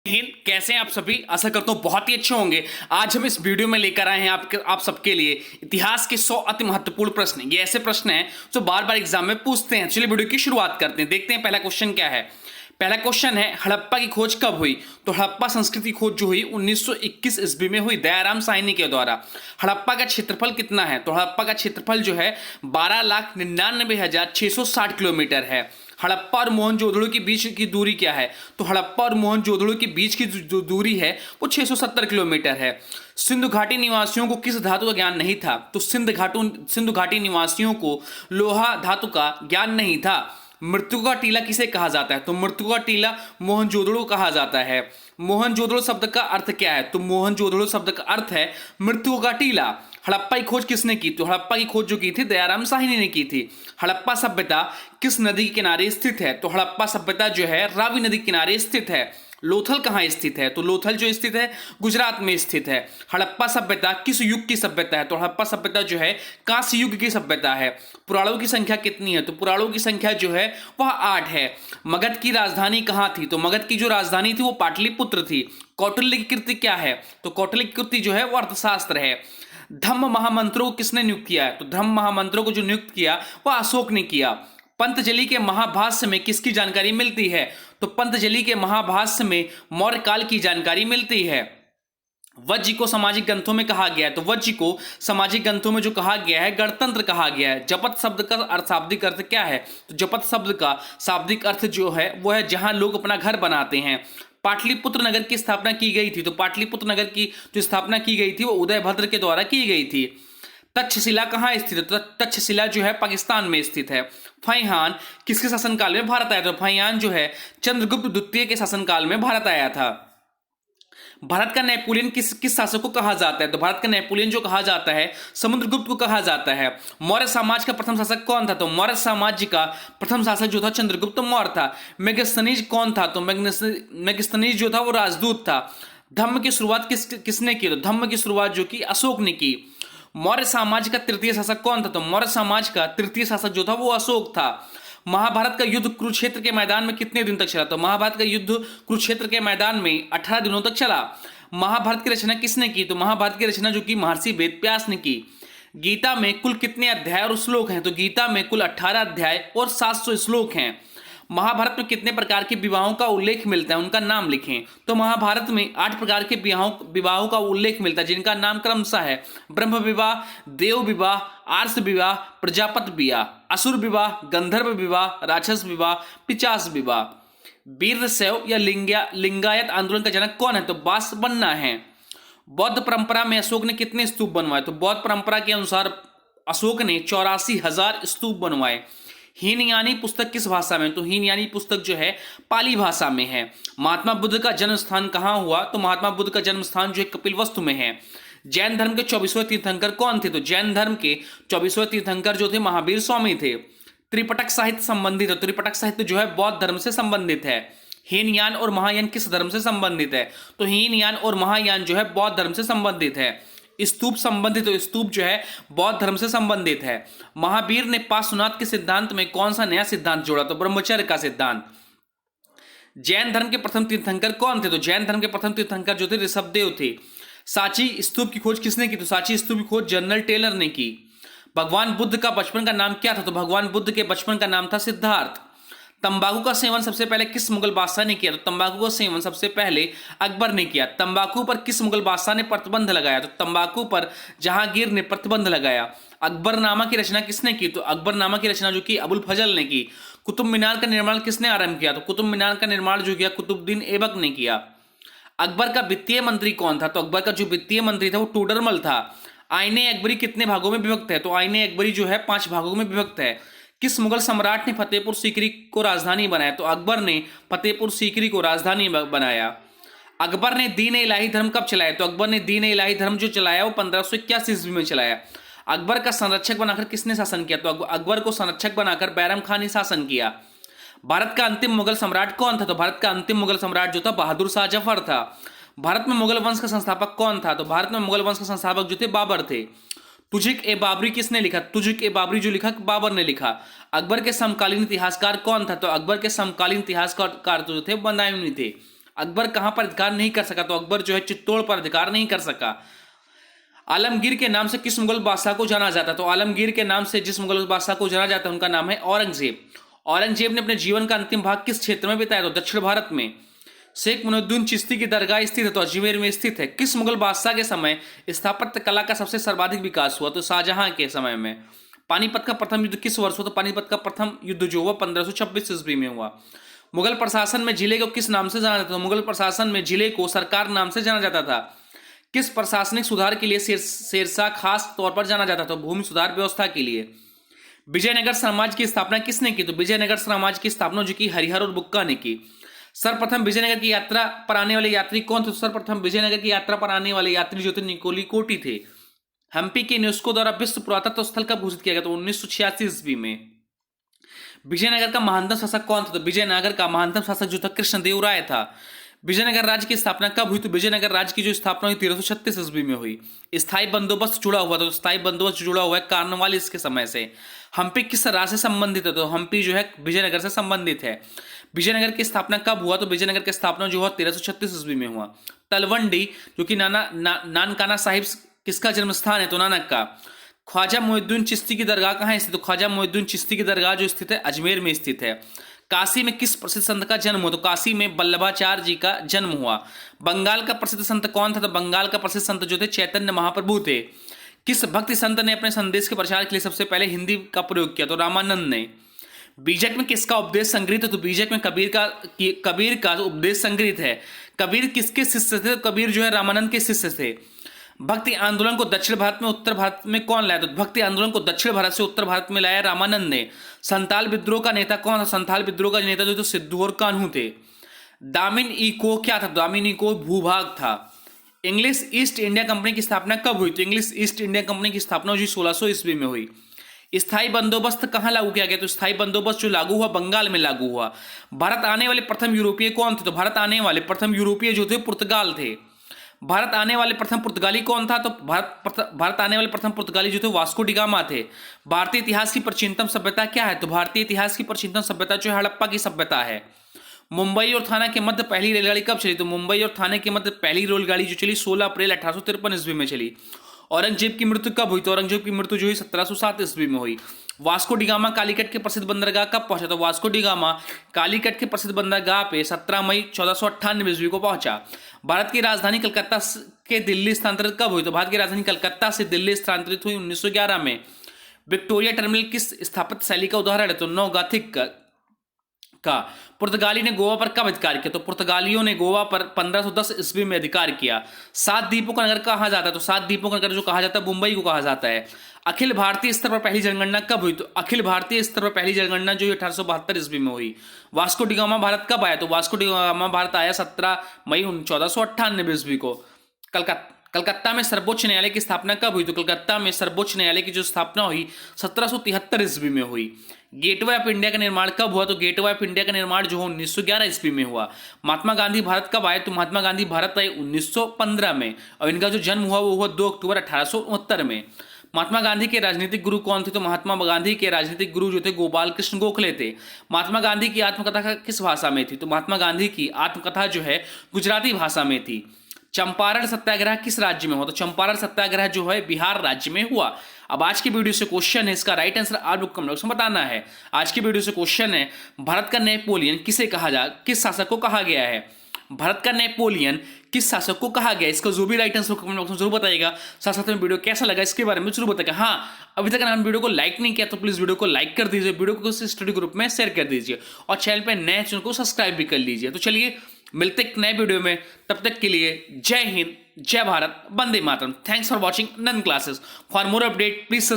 हिंद, कैसे हैं आप सभी। आशा करता हूँ बहुत ही अच्छे होंगे। आज हम इस वीडियो में लेकर आए हैं आप सबके लिए इतिहास के 100 अति महत्वपूर्ण प्रश्न। ये ऐसे प्रश्न हैं जो बार बार एग्जाम में पूछते हैं। चलिए वीडियो की शुरुआत करते हैं, देखते हैं पहला क्वेश्चन क्या है। पहला क्वेश्चन है, हड़प्पा की खोज कब हुई। तो हड़प्पा संस्कृति की खोज जो हुई 1921 ईस्वी में हुई, दयाराम साहनी के द्वारा। हड़प्पा का क्षेत्रफल कितना है। तो हड़प्पा का क्षेत्रफल जो है 12,99,660 किलोमीटर है। हड़प्पा और मोहनजोदड़ो के बीच की दूरी क्या है। तो हड़प्पा और मोहनजोदड़ो के बीच की जो दूरी है वो 670 किलोमीटर है। सिंधु घाटी निवासियों को किस धातु का ज्ञान नहीं था। तो सिंधु घाटी निवासियों को लोहा धातु का ज्ञान नहीं था। मृत्यु का टीला किसे कहा जाता है। तो मृत्यु का टीला मोहनजोदड़ो कहा जाता है। मोहनजोदड़ो शब्द का अर्थ क्या है। तो मोहनजोदड़ो शब्द का अर्थ है मृत्यु का टीला। हड़प्पा की खोज किसने की। तो हड़प्पा की खोज जो की थी दयाराम साहनी ने की थी। हड़प्पा सभ्यता किस नदी के किनारे स्थित है। तो हड़प्पा सभ्यता जो है रावी नदी के किनारे स्थित है। लोथल कहाँ स्थित है। तो लोथल जो स्थित है गुजरात में स्थित है। हड़प्पा सभ्यता किस युग की सभ्यता है। तो हड़प्पा सभ्यता जो है कांस्य युग की सभ्यता है। पुराणों की संख्या कितनी है। तो पुराणों की संख्या जो है वह 8 है। मगध की राजधानी कहाँ थी। तो मगध की जो राजधानी थी वो पाटलिपुत्र थी। कौटिल्य की कृति क्या है। तो कौटिल्य की कृति जो है वो अर्थशास्त्र है। धम्म महामंत्रों को किसने नियुक्त किया है। तो धम्म महामंत्रों को जो नियुक्त किया वह अशोक ने किया। पंतजलि के महाभाष्य में किसकी जानकारी मिलती है। तो पंतजलि के महाभाष्य में मौर्य काल की जानकारी मिलती है। वज्जी को सामाजिक ग्रंथों में कहा गया है। तो वज्जी को सामाजिक ग्रंथों में जो कहा गया है गणतंत्र कहा गया है। जपत शब्द का शाब्दिक अर्थ क्या है। तो जपत शब्द का शाब्दिक अर्थ जो है वो है जहां लोग अपना घर बनाते हैं। पाटलिपुत्र नगर की स्थापना की गई थी। तो पाटलिपुत्र नगर की जो स्थापना की गई थी वो उदयभद्र के द्वारा की गई थी। तक्षशिला कहाँ स्थित है। तो तक्षशिला जो है पाकिस्तान में स्थित है। फैहान किसके शासनकाल में भारत आया था। तो फैहान जो है चंद्रगुप्त द्वितीय के शासनकाल में भारत आया था। भारत का नेपोलियन किस शासक को कहा जाता है। तो भारत का नेपोलियन जो कहा जाता है समुद्रगुप्त को कहा जाता है। मौर्य समाज का प्रथम शासक कौन था। तो मौर्य साम्राज्य का प्रथम शासक जो था चंद्रगुप्त मौर्य था। मेगस्थनीज कौन था। तो मेगस्थनीज जो था वो राजदूत था। धम्म की शुरुआत किसने की। तो धम्म की शुरुआत जो की अशोक ने की। मौर्य साम्राज्य का तृतीय शासक कौन था। तो मौर्य साम्राज्य का तृतीय शासक जो था वो अशोक था। महाभारत का युद्ध कुरुक्षेत्र के मैदान में कितने दिन तक चला। तो महाभारत का युद्ध कुरुक्षेत्र के मैदान में 18 दिनों तक चला। महाभारत की रचना किसने की। तो महाभारत की रचना जो की महर्षि वेदव्यास ने की। गीता में कुल कितने अध्याय और श्लोक हैं। तो गीता में कुल 18 अध्याय और 700 श्लोक हैं। महाभारत में कितने प्रकार के विवाहों का उल्लेख मिलता है, उनका नाम लिखें। तो महाभारत में 8 प्रकार के विवाहों का उल्लेख मिलता है जिनका नाम क्रमशः है ब्रह्म विवाह, देव विवाह, आर्ष विवाह, प्रजापति विवाह, असुर विवाह, गंधर्व विवाह, राक्षस विवाह, पिशाच विवाह। वीरशैव या लिंगायत आंदोलन का जनक कौन है। तो बासवन्ना है। बौद्ध परंपरा में अशोक ने कितने स्तूप बनवाए। तो बौद्ध परंपरा के अनुसार अशोक ने 84,000 स्तूप बनवाए। हीनयानी पुस्तक किस भाषा में। तो हीनयानी पुस्तक जो है पाली भाषा में है। महात्मा बुद्ध का जन्म स्थान कहाँ हुआ। तो महात्मा बुद्ध का जन्म स्थान जो है कपिलवस्तु में है। जैन धर्म के 24वें तीर्थंकर कौन थे। तो जैन धर्म के 24वें तीर्थंकर जो थे महावीर स्वामी थे। त्रिपटक साहित्य संबंधित है। त्रिपटक साहित्य जो है बौद्ध धर्म से संबंधित है। हीनयान और महायान किस धर्म से संबंधित है। तो हीनयान और महायान जो है बौद्ध धर्म से संबंधित है। स्तूप संबंधित, तो स्तूप जो है बौद्ध धर्म से संबंधित है। महावीर ने पार्श्वनाथ के सिद्धांत में कौन सा नया सिद्धांत जोड़ा। तो ब्रह्मचर्य का सिद्धांत। जैन धर्म के प्रथम तीर्थंकर कौन थे। तो जैन धर्म के प्रथम तीर्थंकर जो थे ऋषभदेव थे। सांची स्तूप की खोज किसने की। तो सांची स्तूप की खोज जनरल टेलर ने की। भगवान बुद्ध का बचपन का नाम क्या था। तो भगवान बुद्ध के बचपन का नाम था सिद्धार्थ। तंबाकू का सेवन सबसे पहले किस मुगल बादशाह ने किया। तो तंबाकू का सेवन सबसे पहले अकबर ने किया। तंबाकू पर किस मुगल बादशाह ने प्रतिबंध लगाया। तो तंबाकू पर जहांगीर ने प्रतिबंध लगाया। अकबरनामा की रचना किसने की। तो अकबरनामा की रचना जो की अबुल फजल ने की। कुतुब मीनार का निर्माण किसने आरंभ किया। तो कुतुब मीनार का निर्माण जो किया कुतुबुद्दीन ऐबक ने किया। अकबर का वित्तीय मंत्री कौन था। तो अकबर का जो वित्तीय मंत्री था वो टोडरमल था। आईने अकबरी कितने भागों में विभक्त है। तो आईने अकबरी जो है 5 भागों में विभक्त है। किस मुगल सम्राट ने फतेहपुर सीकरी को राजधानी बनाया। तो अकबर ने फतेहपुर सीकरी को राजधानी बनाया। अकबर ने दीन इलाही धर्म कब चलाया। तो अकबर ने दीन इलाही धर्म जो चलाया वो 1581 ईस्वी में चलाया। अकबर का संरक्षक बनाकर किसने शासन किया। तो अकबर को संरक्षक बनाकर बैरम खान ने शासन किया। भारत का अंतिम मुगल सम्राट कौन था। तो भारत का अंतिम मुगल सम्राट जो था बहादुर शाह जफर था। भारत में मुगल वंश का संस्थापक कौन था। तो भारत में मुगल वंश का संस्थापक जो थे बाबर थे। तुझिक ए बाबरी किसने लिखा। तुझिक ए बाबरी जो लिखा बाबर ने लिखा। अकबर के समकालीन इतिहासकार कौन था। तो अकबर के समकालीन इतिहासकार जो थे बदायूनी थे। अकबर कहां पर अधिकार नहीं कर सका? तो अकबर जो है चित्तौड़ पर अधिकार नहीं कर सका। आलमगीर के नाम से किस मुगल बादशाह को जाना जाता है? तो आलमगीर के नाम से जिस मुगल बादशाह को जाना जाता है उनका नाम है औरंगजेब। औरंगजेब ने अपने जीवन का अंतिम भाग किस क्षेत्र में बिताया? तो दक्षिण भारत में। शेख मुइनुद्दीन चिश्ती की दरगाह स्थित है? तो अजमेर में स्थित है। किस मुगल बादशाह के समय स्थापत्य कला का सबसे सर्वाधिक विकास हुआ? तो शाहजहां के समय में। पानीपत का प्रथम युद्ध किस वर्ष हुआ? तो पानीपत का प्रथम युद्ध जो हुआ 1526 ईस्वी में हुआ। मुगल प्रशासन में जिले को किस नाम से जाना जाता था? मुगल प्रशासन में जिले को सरकार नाम से जाना जाता था। किस प्रशासनिक सुधार के लिए शेरशाह खास तौर पर जाना जाता था? भूमि सुधार व्यवस्था के लिए। विजयनगर साम्राज्य की स्थापना किसने की? तो विजयनगर साम्राज्य की स्थापना जो की हरिहर और बुक्का ने की। सर्वप्रथम विजयनगर की यात्रा पर आने वाले यात्री कौन थे? सर्वप्रथम विजयनगर की यात्रा पर आने वाले यात्री जो थे निकोली कोटी थे। हम्पी के यूनेस्को द्वारा विश्व पुरातत्व स्थल कब घोषित किया गया? तो 1986 ईस्वी में। विजयनगर का महानतम शासक कौन था? तो विजयनगर का महानतम शासक जो था कृष्णदेवराय था। विजयनगर राज्य की स्थापना कब हुई? तो विजयनगर राज्य की जो स्थापना हुई 1336 ईस्वी में हुई। स्थायी बंदोबस्त जुड़ा हुआ, तो स्थायी बंदोबस्त जुड़ा हुआ है कार्नवालिस के समय से। हम्पी किस राज्य से संबंधित है? तो हम्पी जो है विजयनगर से संबंधित है। विजयनगर की स्थापना कब हुआ? तो विजयनगर की स्थापना जो हुआ 1336 ईस्वी में हुआ। तलवंडी जो कि नानकाना साहिब किसका जन्म स्थान है? तो नानक का। ख्वाजा मुइनुद्दीन चिश्ती की दरगाह कहाँ स्थित? तो ख्वाजा मुइनुद्दीन चिश्ती की दरगाह जो स्थित है अजमेर में स्थित है। काशी में किस प्रसिद्ध संत का जन्म हुआ? तो काशी में वल्लभाचार्य जी का जन्म हुआ। बंगाल का प्रसिद्ध संत कौन था? तो बंगाल का प्रसिद्ध संत जो थे चैतन्य महाप्रभु थे। किस भक्ति संत ने अपने संदेश के प्रचार के लिए सबसे पहले हिंदी का प्रयोग किया? तो रामानंद ने। बीजक में किसका उपदेश संग्रहित है? तो बीजक में कबीर का उपदेश संग्रहित है। कबीर किसके शिष्य थे? कबीर जो है रामानंद के शिष्य थे। भक्ति आंदोलन को दक्षिण भारत में उत्तर भारत में कौन लाया? तो भक्ति आंदोलन को दक्षिण भारत से उत्तर भारत में लाया रामानंद ने। संथाल विद्रोह का नेता कौन था? संथाल विद्रोह का नेता जो तो सिद्धू और कान्हू थे। दामिन इको क्या था? दामिन इको भूभाग था। इंग्लिश ईस्ट इंडिया कंपनी की स्थापना कब हुई? तो इंग्लिश ईस्ट इंडिया कंपनी की स्थापना हुई 1600 ईस्वी में हुई। स्थायी बंदोबस्त कहां लागू किया गया? तो स्थायी बंदोबस्त जो लागू हुआ बंगाल में लागू हुआ। भारत आने वाले प्रथम यूरोपीय कौन थे? तो भारत आने वाले प्रथम यूरोपीय जो थे पुर्तगाल थे। भारत आने वाले प्रथम पुर्तगाली कौन था? तो भारत आने वाले प्रथम पुर्तगाली जो थे वास्को डी गामा थे। भारतीय इतिहास की प्राचीनतम सभ्यता क्या है? तो भारतीय इतिहास की प्राचीनतम सभ्यता जो है हड़प्पा की सभ्यता है। मुंबई और थाना के मध्य पहली रेलगाड़ी कब चली? तो मुंबई और थाने के मध्य पहली रेलगाड़ी जो चली 16 अप्रैल 1853 ईस्वी में चली। औरंगजेब की मृत्यु कब हुई? तो औरंगजेब की मृत्यु जो हुई 1707 ईस्वी में हुई। वास्को डी गामा कालीकट के प्रसिद्ध बंदरगाह कब पहुंचा? तो वास्को डी गामा कालीकट के प्रसिद्ध बंदरगाह पे 17 मई 1498 ईस्वी को पहुंचा। भारत की राजधानी कलकत्ता के दिल्ली स्थानांतरित कब हुई? तो भारत की राजधानी कलकत्ता से दिल्ली स्थानांतरित हुई 1911 में। विक्टोरिया टर्मिनल किस स्थापत्य शैली का उदाहरण है? तो नौ गॉथिक का। पुर्तगाली ने गोवा पर कब अधिकार किया? तो पुर्तगालियों ने गोवा पर 1510 ईस्वी में अधिकार किया। सात द्वीपों का नगर कहा जाता है? तो सात द्वीपों का नगर जो कहा जाता है मुंबई को कहा जाता है। अखिल भारतीय स्तर पर पहली जनगणना कब हुई? तो अखिल भारतीय स्तर पर पहली जनगणना जो 1872 ईस्वी में हुई। वास्को डी गामा भारत कब आया? तो वास्को डी गामा भारत आया 17 मई 1498 ईस्वी को। कलकत्ता में सर्वोच्च न्यायालय की स्थापना कब हुई? तो कलकत्ता में सर्वोच्च न्यायालय की जो स्थापना हुई 1773 ईस्वी में हुई। गेटवे ऑफ इंडिया का निर्माण कब हुआ? तो गेटवे ऑफ इंडिया का निर्माण जो 1911 ईस्वी में हुआ। महात्मा गांधी भारत कब आए? तो महात्मा गांधी भारत आए 1915 में और इनका जो जन्म हुआ वो हुआ 2 अक्टूबर 1869 में। महात्मा गांधी के राजनीतिक गुरु कौन थे? तो महात्मा गांधी के राजनीतिक गुरु जो थे गोपाल कृष्ण गोखले थे। महात्मा गांधी की आत्मकथा किस भाषा में थी? तो महात्मा गांधी की आत्मकथा जो है गुजराती भाषा में थी। चंपारण सत्याग्रह किस राज्य में हुआ? तो चंपारण सत्याग्रह जो है बिहार राज्य में हुआ। अब आज की वीडियो से क्वेश्चन है, इसका राइट आंसर आप लोग कमेंट बॉक्स में बताना है। आज की वीडियो से क्वेश्चन है, भारत का नेपोलियन किसे किस शासक को कहा गया है? भारत का नेपोलियन किस शासक को कहा गया? इसका जो भी राइट आंसर कमेंट बॉक्स में जरूर बताइएगा। साथ साथ में वीडियो कैसा लगा इसके बारे में जरूर बताइएगा। हाँ, अभी तक अगर आपने वीडियो को लाइक नहीं किया तो प्लीज वीडियो को लाइक कर दीजिए, वीडियो को स्टडी ग्रुप में शेयर कर दीजिए और चैनल पे नए चैनल को सब्सक्राइब भी कर लीजिए। तो चलिए मिलते एक नए वीडियो में, तब तक के लिए जय हिंद, जय भारत, वंदे मातरम। Thanks for watching Nand classes. For more update please